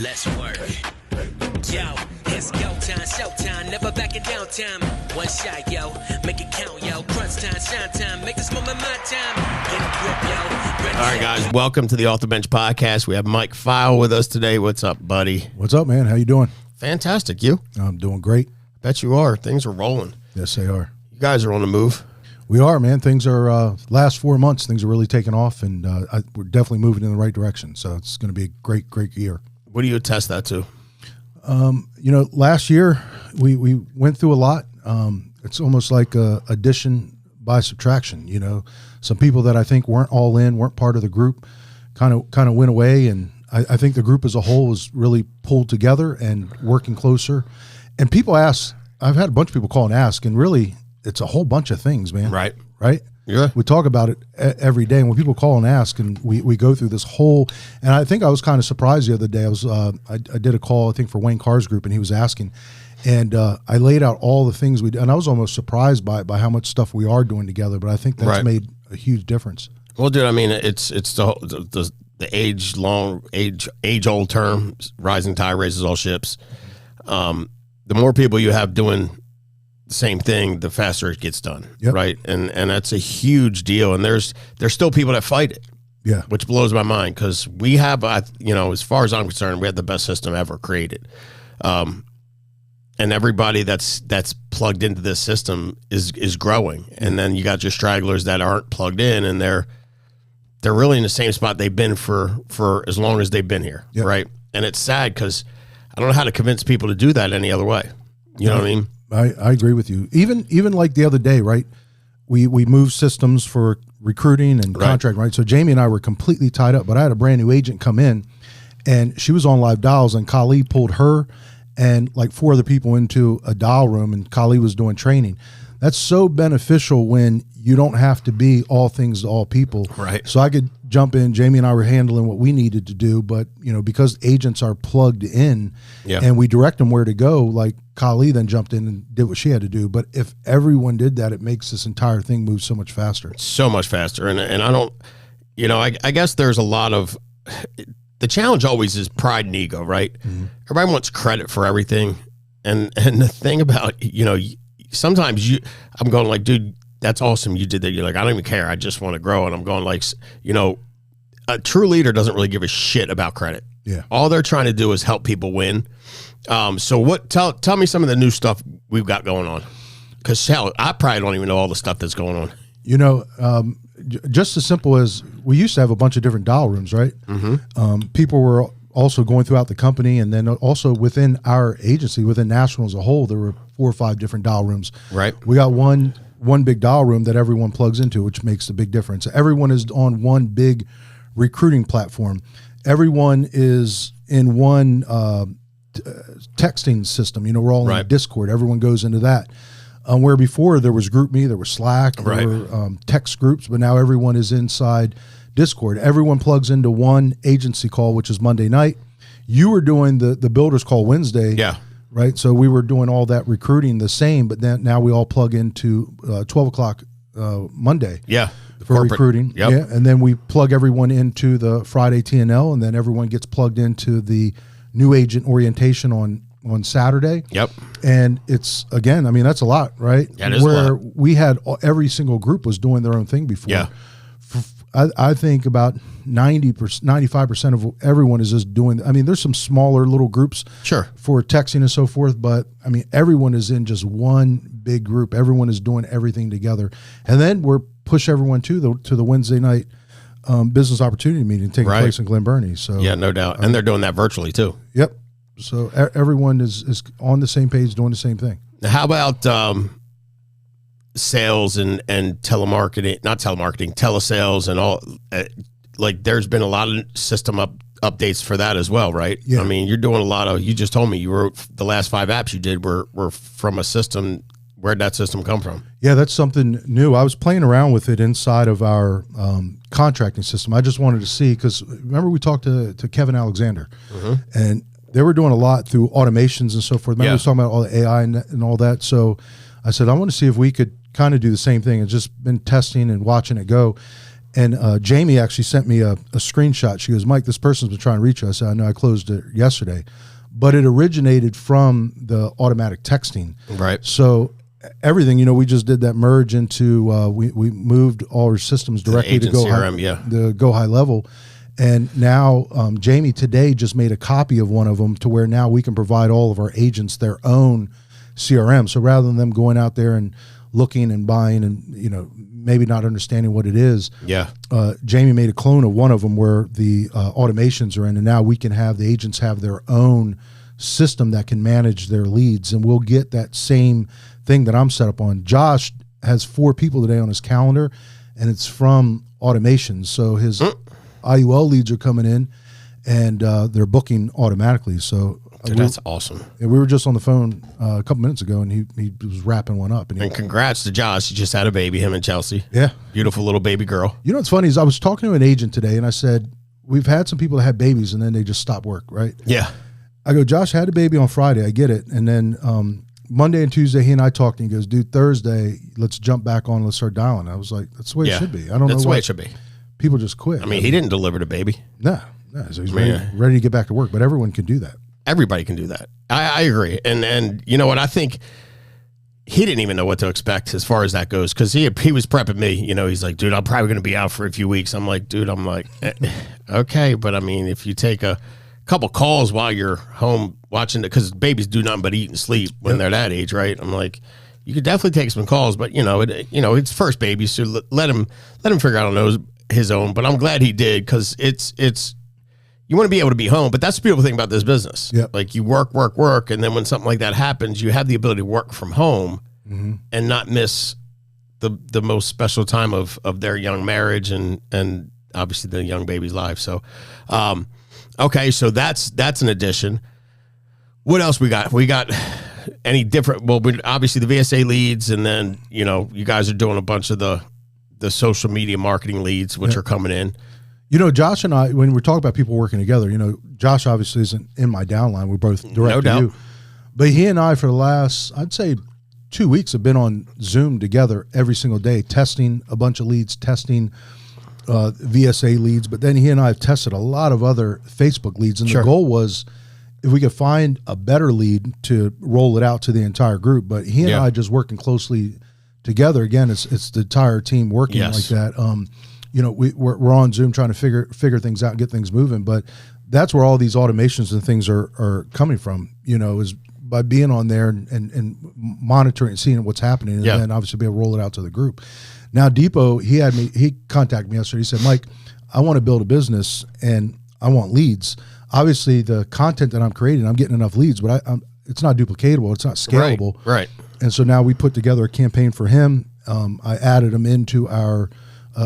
Let's work. Yo, it's go time, showtime, never backing down time. One shot, yo, make it count, yo. Crunch time, shine time, make this moment my time. Get a grip, yo. Ready, all right, guys, welcome to the Off the Bench podcast. We have Mike File with us today. What's up, buddy? What's up, man? How you doing? Fantastic. You? I'm doing great. Bet you are. Things are rolling. Yes, they are. You guys are on the move. We are, man. Things are, last 4 months, things are really taking off, and we're definitely moving in the right direction. So it's going to be a great, great year. What do you attest that to? Last year we went through a lot. It's almost like addition by subtraction. You know, some people that I think weren't all in, weren't part of the group, kind of went away, and I think the group as a whole was really pulled together and working closer. And people ask, I've had a bunch of people call and ask, and really it's a whole bunch of things, man. Right. Yeah, we talk about it every day, and when people call and ask, and we go through this whole. And I think I was kind of surprised the other day. I did a call, I think, for Wayne Carr's group, and he was asking, and I laid out all the things we did, and I was almost surprised by how much stuff we are doing together. But I think that's made a huge difference. Well, dude, I mean, it's the age old term, rising tide raises all ships. The more people you have doing same thing, the faster it gets done. Yep. Right. And that's a huge deal. And there's still people that fight it. Yeah. Which blows my mind, because we have, as far as I'm concerned, we have the best system ever created. And everybody that's plugged into this system is growing. And then you got your stragglers that aren't plugged in, and they're really in the same spot they've been for as long as they've been here. Yep. Right. And it's sad, because I don't know how to convince people to do that any other way. You know what I mean? I agree with you. Even like the other day, right? We moved systems for recruiting and contract, right? So Jamie and I were completely tied up, but I had a brand new agent come in, and she was on live dials, and Kali pulled her and like 4 other people into a dial room, and Kali was doing training. That's so beneficial when you don't have to be all things to all people. Right. So I could jump in. Jamie and I were handling what we needed to do, but because agents are plugged in, and we direct them where to go, like Kali then jumped in and did what she had to do. But if everyone did that, it makes this entire thing move so much faster. So much faster. And I don't, I guess there's a lot of, the challenge always is pride and ego, right? Mm-hmm. Everybody wants credit for everything. And the thing about, sometimes I'm going like, dude, that's awesome. You did that. You're like, I don't even care. I just want to grow. And I'm going like, a true leader doesn't really give a shit about credit. Yeah. All they're trying to do is help people win. So tell me some of the new stuff we've got going on. Because I probably don't even know all the stuff that's going on. Just as simple as we used to have a bunch of different dial rooms, right? Mm-hmm. People were also going throughout the company, and then also within our agency, within National as a whole, there were 4 or 5 different dial rooms. Right. We got one big dial room that everyone plugs into, which makes the big difference. Everyone is on one big recruiting platform. Everyone is in one texting system. We're all in Discord. Everyone goes into that. Where before there was GroupMe, there was Slack, there were text groups, but now everyone is inside Discord. Everyone plugs into one agency call, which is Monday night. You were doing the builders call Wednesday. Yeah. Right. So we were doing all that recruiting the same, but then now we all plug into 12 o'clock Monday. Yeah. For recruiting. Yep. Yeah. And then we plug everyone into the Friday TNL, and then everyone gets plugged into the new agent orientation on Saturday. Yep. And it's, again, I mean, that's a lot, right? That is where a lot. We had every single group was doing their own thing before. Yeah. I think about 95% of everyone is just doing. I mean, there's some smaller little groups for texting and so forth, but I mean, everyone is in just one big group. Everyone is doing everything together, and then we're push everyone to the Wednesday night business opportunity meeting taking place in Glen Burnie. So yeah, no doubt, and they're doing that virtually too. Yep. So everyone is on the same page, doing the same thing. How about sales and telemarketing, not telemarketing, telesales and all, like there's been a lot of system updates for that as well, right? Yeah. I mean, you're doing a lot of, you just told me you wrote the last 5 apps you did were from a system. Where'd that system come from? Yeah, that's something new. I was playing around with it inside of our contracting system. I just wanted to see, because remember we talked to Kevin Alexander, and they were doing a lot through automations and so forth. Remember we was talking about all the AI and all that. So I said, I want to see if we could kind of do the same thing, and just been testing and watching it go. And Jamie actually sent me a screenshot. She goes, Mike, this person's been trying to reach us. I know I closed it yesterday, but it originated from the automatic texting. Right. So everything, we just did that merge into, we moved all our systems directly to go CRM, the Go High Level. And now Jamie today just made a copy of one of them to where now we can provide all of our agents their own CRM. So rather than them going out there and looking and buying and, maybe not understanding what it is. Yeah. Jamie made a clone of one of them where the automations are in, and now we can have the agents have their own system that can manage their leads, and we'll get that same thing that I'm set up on. Josh has 4 people today on his calendar, and it's from automations. So his IUL leads are coming in, and they're booking automatically. So Dude, that's awesome. We were just on the phone a couple minutes ago, and he was wrapping one up. And congrats to Josh. He just had a baby, him and Chelsea. Yeah. Beautiful little baby girl. You know what's funny is I was talking to an agent today, and I said, we've had some people that had babies, and then they just stop work, right? Yeah. I go, Josh had a baby on Friday. I get it. And then Monday and Tuesday, he and I talked, and he goes, dude, Thursday, let's jump back on. Let's start dialing. I was like, that's the way it should be. I don't know. That's the way it should be. People just quit. I mean, he didn't deliver the baby. No. So he's ready to get back to work, but everyone can do that. Everybody can do that. I agree. And you know what? I think he didn't even know what to expect as far as that goes, because he was prepping me. He's like, dude, I'm probably going to be out for a few weeks. I'm like, dude, okay. But I mean, if you take a couple calls while you're home watching it, because babies do nothing but eat and sleep when they're that age, right? I'm like, you could definitely take some calls, but it's first baby, so let him figure out on his own. But I'm glad he did, because it's you want to be able to be home, but that's the beautiful thing about this business. Yep. Like you work, and then when something like that happens, you have the ability to work from home and not miss the most special time of their young marriage and obviously the young baby's life. So, okay, so that's an addition. What else we got? We got any different? Well, obviously the VSA leads, and then you guys are doing a bunch of the social media marketing leads, which are coming in. Josh and I, when we're talking about people working together, Josh obviously isn't in my downline. We're both direct no to doubt. you. But he and I, for the last, I'd say 2 weeks, have been on Zoom together every single day, testing a bunch of leads, testing VSA leads. But then he and I have tested a lot of other Facebook leads. And the goal was if we could find a better lead to roll it out to the entire group. But he and I just working closely together. Again, it's the entire team working like that. We're on Zoom trying to figure things out and get things moving, but that's where all these automations and things are coming from, is by being on there and monitoring and seeing what's happening, and then obviously be able to roll it out to the group. Now, Depot, he contacted me yesterday. He said, Mike, I want to build a business and I want leads. Obviously, the content that I'm creating, I'm getting enough leads, but it's not duplicatable. It's not scalable. Right. And so now we put together a campaign for him. I added him into our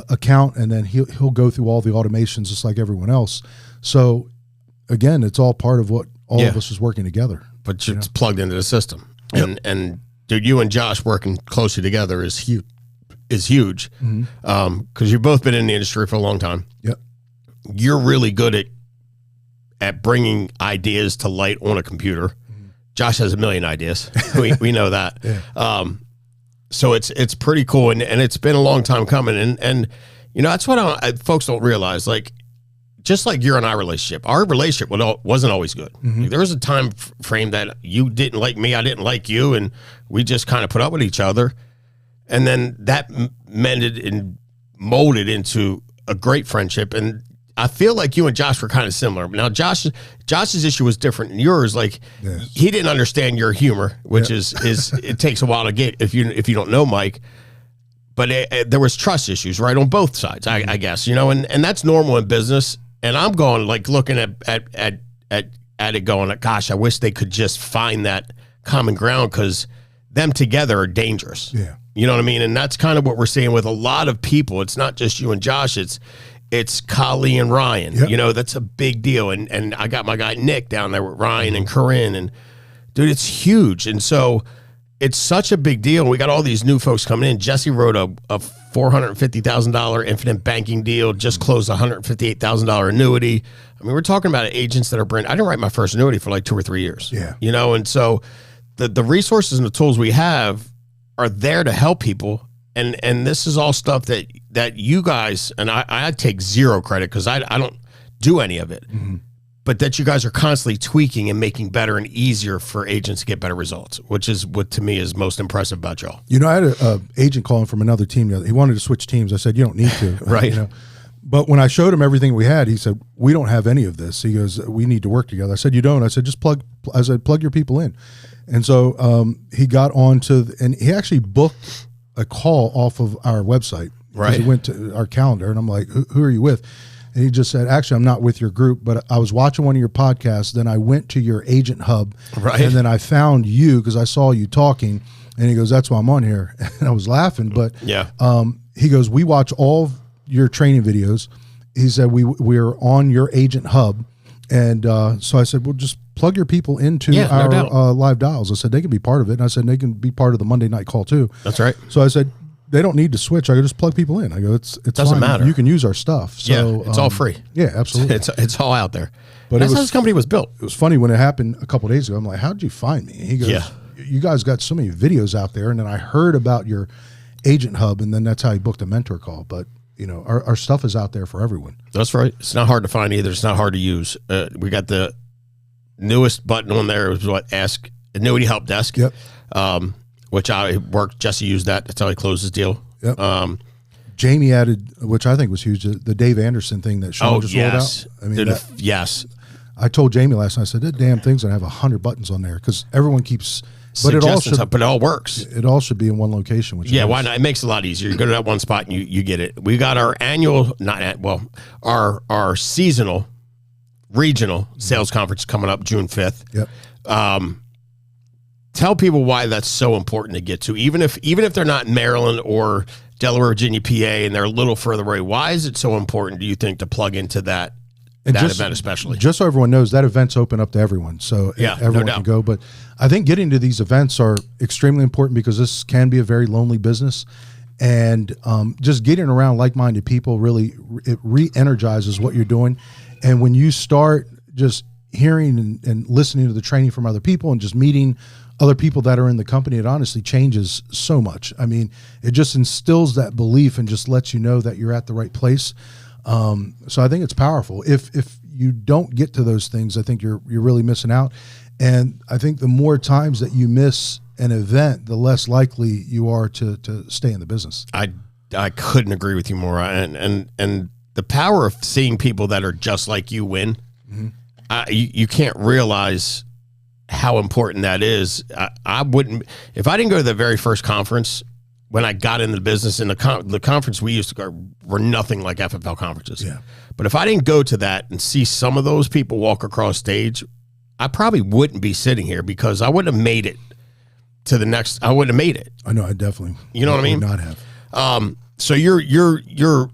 account, and then he'll go through all the automations just like everyone else. So again, it's all part of what all of us is working together. But it's plugged into the system. And dude, you and Josh working closely together is huge. Because you've both been in the industry for a long time. Yep. You're really good at bringing ideas to light on a computer. Josh has a million ideas. we know that. So it's pretty cool, and it's been a long time coming, and that's what folks don't realize. Like, just like your and I relationship, our relationship wasn't always good. Like, there was a time frame that you didn't like me, I didn't like you, and we just kind of put up with each other, and then that mended and molded into a great friendship. And I feel like you and Josh were kind of similar. Now, Josh's issue was different than yours. Like, he didn't understand your humor, which is it takes a while to get if you don't know Mike. But there was trust issues, right, on both sides, I guess, and that's normal in business. And I'm going, like, looking at it going, gosh, I wish they could just find that common ground, because them together are dangerous. Yeah. You know what I mean? And that's kind of what we're seeing with a lot of people. It's not just you and Josh. It's Kali and Ryan. Yep. That's a big deal. And I got my guy Nick down there with Ryan and Corinne. And, dude, it's huge. And so it's such a big deal. We got all these new folks coming in. Jesse wrote a $450,000 infinite banking deal, just closed a $158,000 annuity. I mean, we're talking about agents that are brand. I didn't write my first annuity for like 2 or 3 years. Yeah. And so the resources and the tools we have are there to help people. and this is all stuff that you guys, and I take zero credit because I don't do any of it, but that you guys are constantly tweaking and making better and easier for agents to get better results, which is what to me is most impressive about y'all. You know, I had an agent calling from another team. He wanted to switch teams. I said, you don't need to. Right. You know? But when I showed him everything we had, he said, we don't have any of this. He goes, we need to work together. I said, you don't? I said, just plug your people in. And so he got on to, and he actually booked a call off of our website. Right. He went to our calendar, and I'm like, who are you with? And he just said, actually, I'm not with your group, but I was watching one of your podcasts. Then I went to your agent hub. Right. And then I found you because I saw you talking. And he goes, that's why I'm on here. And I was laughing. But yeah. He goes, we watch all your training videos. He said, we're on your agent hub. And so I said, well, just plug your people into our live dials. I said, they can be part of it. And I said, they can be part of the Monday night call too. That's right. So I said, they don't need to switch. I go, just plug people in. I go, it doesn't fine. matter. You can use our stuff. So it's all free. Yeah, absolutely. It's all out there. But that's how this company was built. It was funny when it happened a couple of days ago. I'm like, how did you find me? And he goes, you guys got so many videos out there. And then I heard about your agent hub, and then that's how he booked a mentor call. But you know, our stuff is out there for everyone. That's right. It's not hard to find either. It's not hard to use. We got the newest button on there. It was Ask Annuity Help Desk. Yep. Which I worked. Jesse used that. That's how he closed his deal. Yep. Jamie added, which I think was huge, the Dave Anderson thing that Sean just rolled out. I mean, yes. I told Jamie last night, I said, that damn thing's going to have 100 buttons on there because everyone keeps, but it all works. It all should be in one location. Which why not? It makes it a lot easier. You go to that one spot and you get it. We got our annual, our seasonal, regional sales conference coming up June 5th. Yep. Tell people why that's so important to get to, even if they're not in Maryland or Delaware, Virginia, PA, and they're a little further away. Why is it so important, do you think, to plug into that event especially? Just so everyone knows, that event's open up to everyone, so everyone can go. But I think getting to these events are extremely important because this can be a very lonely business, and just getting around like-minded people really it re-energizes what you're doing. And when you start just hearing and listening to the training from other people and just meeting other people that are in the company, it honestly changes so much. I mean, it just instills that belief and just lets you know that you're at the right place. So I think it's powerful. If you don't get to those things, I think you're really missing out. And I think the more times that you miss an event, the less likely you are to stay in the business. I couldn't agree with you more. And the power of seeing people that are just like you win, you can't realize how important that is. I wouldn't, if I didn't go to the very first conference when I got into the business, in the conference we used to go were nothing like FFL conferences. Yeah. But if I didn't go to that and see some of those people walk across stage, I probably wouldn't be sitting here because I wouldn't have made it to the next. I wouldn't have made it. I know. I definitely. You know what I mean? Would not have. So you're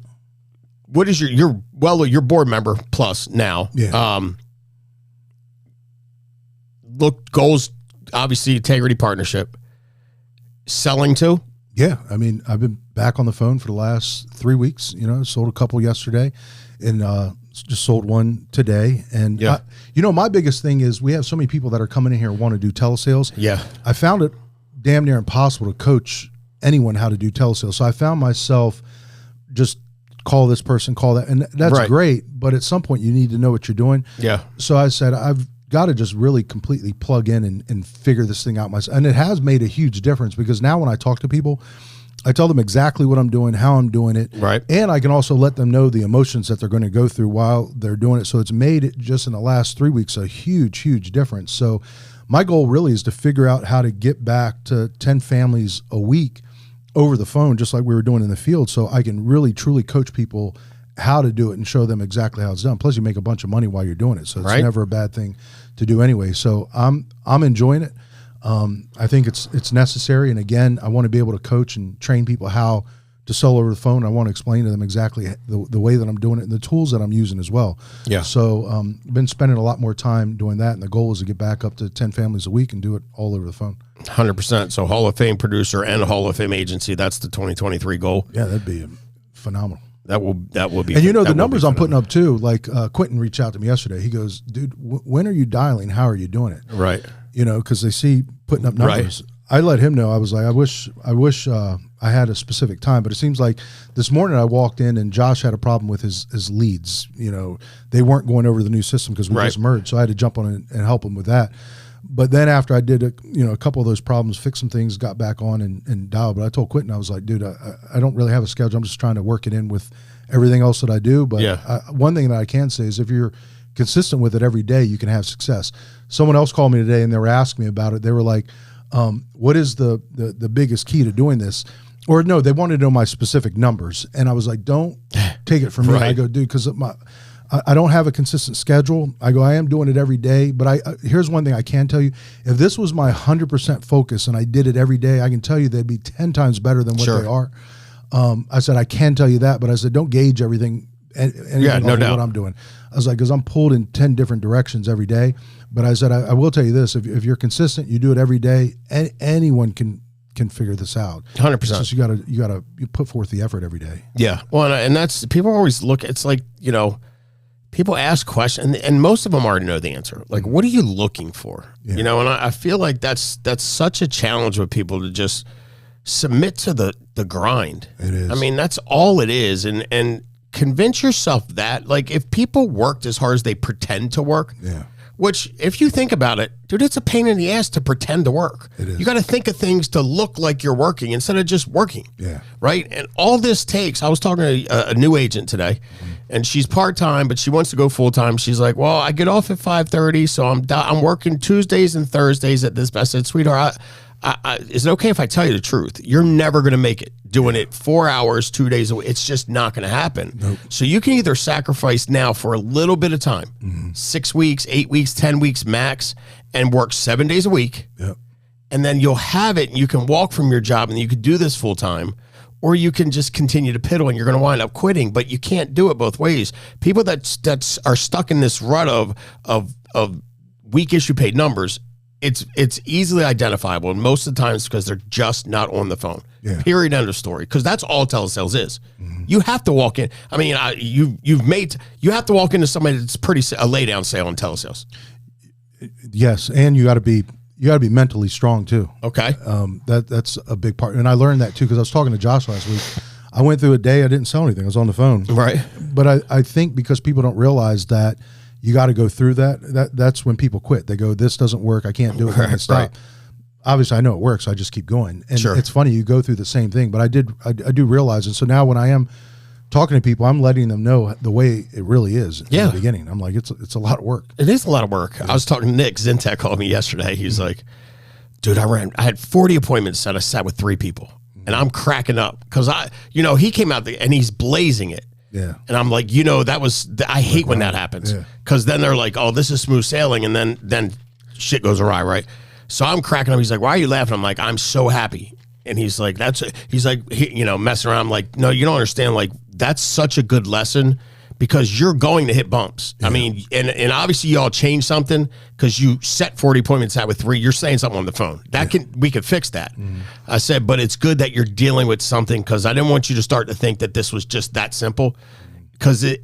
what is your board member plus now. Yeah. Look, goals, obviously integrity partnership. Selling to? Yeah. I mean, I've been back on the phone for the last 3 weeks. You know, sold a couple yesterday and just sold one today. And, my biggest thing is we have so many people that are coming in here and want to do telesales. Yeah. I found it damn near impossible to coach anyone how to do telesales. So I found myself just call this person, call that. And that's great. But at some point you need to know what you're doing. Yeah. So I said, I've got to just really completely plug in and figure this thing out myself. And it has made a huge difference because now when I talk to people, I tell them exactly what I'm doing, how I'm doing it. Right. And I can also let them know the emotions that they're going to go through while they're doing it. So it's made it just in the last 3 weeks a huge, huge difference. So my goal really is to figure out how to get back to 10 families a week over the phone, just like we were doing in the field. So I can really, truly coach people how to do it and show them exactly how it's done. Plus you make a bunch of money while you're doing it. So it's never a bad thing to do anyway. So I'm enjoying it. I think it's necessary. And again, I want to be able to coach and train people how to sell over the phone. I want to explain to them exactly the way that I'm doing it and the tools that I'm using as well. Yeah. So been spending a lot more time doing that. And the goal is to get back up to 10 families a week and do it all over the phone. 100%. So Hall of Fame producer and Hall of Fame agency. That's the 2023 goal. Yeah, that'd be phenomenal. That will be. And the numbers I'm putting up too, like Quentin reached out to me yesterday. He goes, dude, when are you dialing? How are you doing it? Right. Because they see putting up numbers. Right. I let him know. I was like, I wish I had a specific time, but it seems like this morning I walked in and Josh had a problem with his leads. You know, they weren't going over the new system because we just merged, so I had to jump on it and help him with that. But then after I did a couple of those problems, fix some things, got back on and dialed. But I told Quentin, I was like, dude, I don't really have a schedule. I'm just trying to work it in with everything else that I do. But one thing that I can say is if you're consistent with it every day, you can have success. Someone else called me today and they were asking me about it. They were like, what is the biggest key to doing this? Or no, they wanted to know my specific numbers. And I was like, don't take it from me. I go, dude, because I don't have a consistent schedule. I go, I am doing it every day. But here's one thing I can tell you. If this was my 100% focus and I did it every day, I can tell you they'd be 10 times better than what they are. I said, I can tell you that. But I said, don't gauge everything no doubt what I'm doing. I was like, because I'm pulled in 10 different directions every day. But I said, I will tell you this: if you're consistent, you do it every day, anyone can figure this out. 100%. So you gotta put forth the effort every day. Yeah. Well, and that's, people always look. It's like, you know, people ask questions, and most of them already know the answer. Like, what are you looking for? Yeah. You know, and I feel like that's such a challenge with people to just submit to the grind. It is. I mean, that's all it is, and convince yourself that, like, if people worked as hard as they pretend to work, which, if you think about it, dude, it's a pain in the ass to pretend to work. It is. You got to think of things to look like you're working instead of just working. Yeah. Right. And all this takes, I was talking to a new agent today, and she's part-time, but she wants to go full-time. She's like, well, I get off at 5:30, so I'm working Tuesdays and Thursdays at this. I said, sweetheart, is it okay if I tell you the truth? You're never going to make it doing it 4 hours, 2 days a week. It's just not going to happen. Nope. So you can either sacrifice now for a little bit of time, 6 weeks, 8 weeks, 10 weeks max, and work 7 days a week. Yep. And then you'll have it, and you can walk from your job, and you can do this full time, or you can just continue to piddle, and you're going to wind up quitting. But you can't do it both ways. People that are stuck in this rut of weak issue paid numbers, it's easily identifiable, and most of the time it's because they're just not on the phone. Yeah. Period. End of story. Because that's all telesales is. You have to walk in. I mean, you have to walk into somebody that's a lay down sale in telesales. Yes, and you got to be mentally strong too. Okay. That's a big part, and I learned that too because I was talking to Josh last week. I went through a day I didn't sell anything. I was on the phone. Right. But I think because people don't realize that you got to go through that's when people quit. They go, this doesn't work. I can't do it. I stop. Right. Obviously, I know it works. So I just keep going. And sure. It's funny. You go through the same thing. But I do realize it. So now when I am talking to people, I'm letting them know the way it really is in the beginning. I'm like, it's a lot of work. It is a lot of work. I was talking to Nick. Zinta called me yesterday. He's like, dude, I had 40 appointments set. I sat with 3 people. And I'm cracking up because he came out and he's blazing it. Yeah. And I'm like, I hate when that happens because then they're like, oh, this is smooth sailing. And then shit goes awry. Right. So I'm cracking up. He's like, why are you laughing? I'm like, I'm so happy. And he's like, messing around. I'm like, no, you don't understand. Like, that's such a good lesson because you're going to hit bumps. Yeah. I mean, and obviously y'all changed something because you set 40 appointments out with 3. You're saying something on the phone. We could fix that. I said, but it's good that you're dealing with something because I didn't want you to start to think that this was just that simple. Because it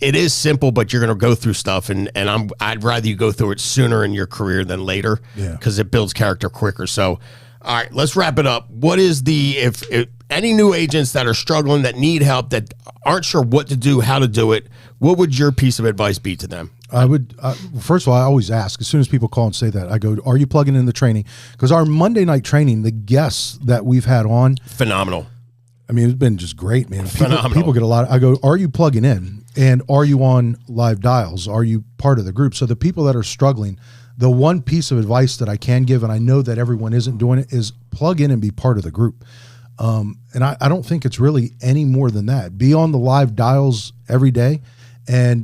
is simple, but you're going to go through stuff, and I'd rather you go through it sooner in your career than later, because it builds character quicker. So, all right, let's wrap it up. What is if any new agents that are struggling, that need help, that aren't sure what to do, how to do it, what would your piece of advice be to them? I would, first of all, I always ask, as soon as people call and say that, I go, are you plugging in the training? Because our Monday night training, the guests that we've had on, phenomenal. I mean, it's been just great, man. Phenomenal. People get a lot. I go, are you plugging in? And are you on live dials? Are you part of the group? So the people that are struggling, the one piece of advice that I can give, and I know that everyone isn't doing it, is plug in and be part of the group. And I don't think it's really any more than that. Be on the live dials every day, and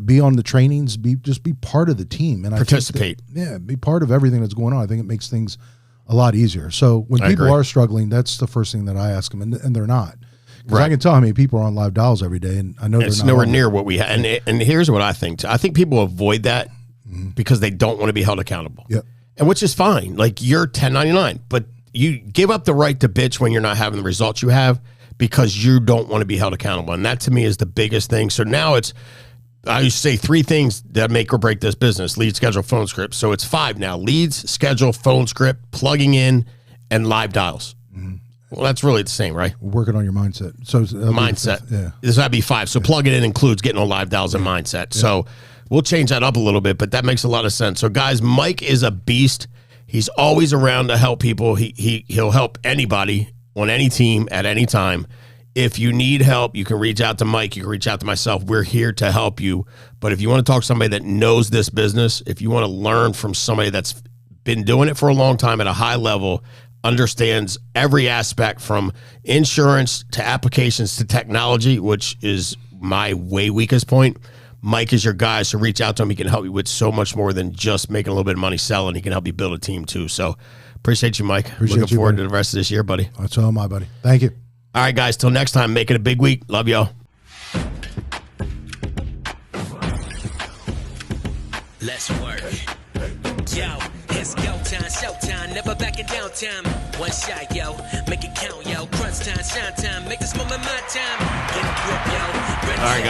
be on the trainings. Be part of the team and participate. Be part of everything that's going on. I think it makes things a lot easier. So when people are struggling, that's the first thing that I ask them, and they're not. Because I can tell how many people are on live dials every day, and I know it's nowhere near what we have. And here's what I think. I think people avoid that because they don't want to be held accountable. Yep. And which is fine. Like, you're 1099, but you give up the right to bitch when you're not having the results you have because you don't want to be held accountable. And that, to me, is the biggest thing. So now it's I used to say 3 things that make or break this business: lead, schedule, phone script. So it's 5 now: leads, schedule, phone script, plugging in, and live dials. Well, that's really the same, right? Working on your mindset. So Mindset. Yeah. This would be 5. So plug it in includes getting on live dials and mindset. So we'll change that up a little bit, but that makes a lot of sense. So guys, Mike is a beast. He's always around to help people. He'll help anybody on any team at any time. If you need help, you can reach out to Mike. You can reach out to myself. We're here to help you. But if you want to talk to somebody that knows this business, if you want to learn from somebody that's been doing it for a long time at a high level, understands every aspect from insurance to applications to technology, which is my way weakest point, Mike is your guy. So reach out to him. He can help you with so much more than just making a little bit of money selling. He can help you build a team too. So appreciate you, Mike. Looking forward to the rest of this year, buddy. That's all, my buddy. Thank you. All right, guys. Till next time, make it a big week. Love y'all. Let's work. Yo, it's go time, showtime, never backing down time. One shot, yo, make it count, yo. Crunch time, shine time, make this moment my time. Get a grip, yo. All right, guys.